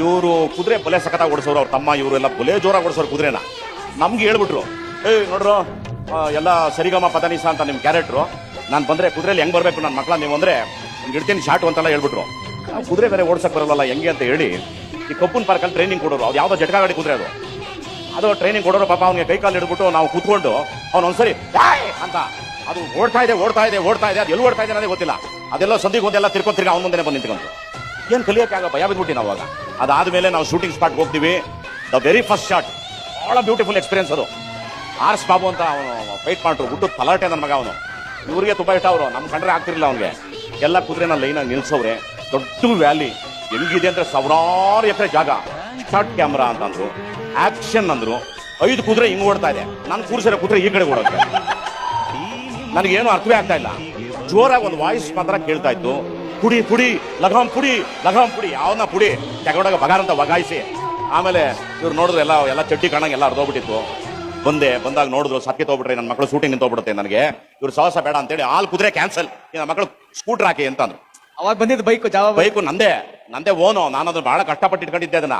ಇವರು ಕುದುರೆ ಬಲೆ ಸಖತ್ತಾಗಿ ಓಡಿಸೋರು, ಅವ್ರ ತಮ್ಮ ಇವರೆಲ್ಲ ಬಲೆ ಜೋರಾಗಿ ಓಡಿಸೋರು ಕುದುರೆನ. ನಮ್ಗೆ ಹೇಳ್ಬಿಟ್ರು, ನೋಡ್ರು ಎಲ್ಲ ಸರಿಗಮ ಪದನಿಸ ಅಂತ ನಿಮ್ ಕ್ಯಾರೆಕ್ಟ್ರು, ನಾನು ಬಂದ್ರೆ ಕುದುರೆಲಿ ಹೆಂಗ್ ಬರ್ಬೇಕು ನನ್ನ ಮಕ್ಕಳ ನೀವು ಅಂದ್ರೆ ಇಡ್ತೀನಿ ಶಾಟು ಅಂತೆಲ್ಲ ಹೇಳ್ಬಿಟ್ರು. ಕುದುರೆ ಬೇರೆ ಓಡ್ಸಕ್ ಬರಲ್ಲ ಹೆಂಗೆ ಅಂತ ಹೇಳಿ ಈ ಕಬ್ಬನ್ ಪಾರ್ಕಲ್ಲಿ ಟ್ರೈನಿಂಗ್ ಕೊಡೋರು. ಅವ್ರು ಯಾವ್ದೋ ಜಟ್ಕಾ ಗಾಡಿ ಕುದುರೆ ಅದು ಟ್ರೈನಿಂಗ್ ಕೊಡೋರು. ಪಾಪ ಅವ್ನಿಗೆ ಕೈ ಕಾಲು ಹಿಡ್ಬಿಟ್ಟು ನಾವು ಕೂತ್ಕೊಂಡು ಅವ್ನು ಒಂದ್ಸರಿ ಅಂತ ಅದು ಓಡ್ತಾ ಇದೆ ಅದು ಎಲ್ಲಿ ಓಡ್ತಾ ಇದೆ ಅನ್ನೋದೇ ಗೊತ್ತಿಲ್ಲ. ಅದೆಲ್ಲ ಸಂದಿಗೆ ಒಂದೆಲ್ಲ ತಿರ್ಗಿ ಅವ್ನ ಮುಂದೆ ಬಂದು ನಿಂತ್ಕೊಂಡು ಏನ್ ಕಲಿಯಕ್ಕೆ ಆಗ ಭಯ ಬಿದ್ಬಿಟ್ಟು ನಾವು. ಅವಾಗ ಅದಾದ್ಮೇಲೆ ನಾವು ಶೂಟಿಂಗ್ ಸ್ಪಾಟ್ ಹೋಗ್ತೀವಿ. ದ ವೆರಿ ಫಸ್ಟ್ ಶಾಟ್ ಬಹಳ ಬ್ಯೂಟಿಫುಲ್ ಎಕ್ಸ್ಪೀರಿಯನ್ಸ್ ಅದು. ಆರ್ಸ್ ಬಾಬು ಅಂತ ಅವನು ಫೈಟ್ ಮಾಡ್ರು, ಬಿಟ್ಟು ತಲಾಟೆ ನನ್ನ ಮಗ ಅವನು. ಇವ್ರಿಗೆ ತುಂಬಾ ಇಷ್ಟ ಅವರು, ನಮ್ ಕಂಡ್ರೆ ಆಗ್ತಿರ್ಲಿಲ್ಲ ಅವ್ನಿಗೆ. ಎಲ್ಲ ಕುದುರೆನ ಲೈನಾಗಿ ನಿಲ್ಸವ್ರೆ. ದೊಡ್ಡ ವ್ಯಾಲಿ ಹೆಂಗಿದೆ ಅಂದ್ರೆ ಸಾವಿರಾರು ಎಕರೆ ಜಾಗ. ಶಾರ್ಟ್ ಕ್ಯಾಮ್ರಾ ಅಂತ ಅಂದ್ರು, ಆಕ್ಷನ್ ಅಂದ್ರು. 5 ಕುದುರೆ ಹಿಂಗ್ ಓಡ್ತಾ ಇದೆ, ನಾನು ಕೂರ್ಸಿರೋ ಕುದುರೆ ಈ ಕಡೆ ಓಡೋಕೆ ನನಗೇನು ಅರ್ಥವೇ ಆಗ್ತಾ ಇಲ್ಲ. ಜೋರಾಗಿ ಒಂದು ವಾಯ್ಸ್ ಮಾತ್ರ ಕೇಳ್ತಾ ಇತ್ತು, ಪುಡಿ ಪುಡಿ ಲಗಾಮ್ ಪುಡಿ ಲಗಾಮ್ ಪುಡಿ. ಯಾವನ್ನ ಪುಡಿ ತಗೊಂಡಾಗ ಬಗಾರ ಅಂತ ವಗಾಯಿಸಿ. ಆಮೇಲೆ ಇವ್ರು ನೋಡಿದ್ರು ಎಲ್ಲ ಚಡ್ಡಿ ಕಾಣಂಗೆ ಎಲ್ಲ ಅರ್ಧೋಗ್ಬಿಟ್ಟಿತ್ತು. ಬಂದಾಗ ನೋಡಿದ್ರು ಸತ್ಕೆ ತಗೋಬಿಟ್ರೆ ನನ್ನ ಮಕ್ಕಳು ಶೂಟಿಂಗ್ ನಿಂತೋಗ್ಬಿಡುತ್ತೆ, ನನಗೆ ಇವ್ರು ಸಾಹಸ ಬೇಡ ಅಂತೇಳಿ ಆಲ್ ಕುದುರೆ ಕ್ಯಾನ್ಸಲ್, ನನ್ನ ಮಕ್ಕಳು ಸ್ಕೂಟರ್ ಹಾಕಿ ಅಂತಂದ್ರು. ಅವಾಗ ಬಂದಿದ್ದು ಬೈಕು ನಂದೇ ಓನು. ನಾನು ಅದನ್ನ ಬಹಳ ಕಷ್ಟಪಟ್ಟು ಇಟ್ಕೊಂಡಿದ್ದೆ ಅದನ್ನ.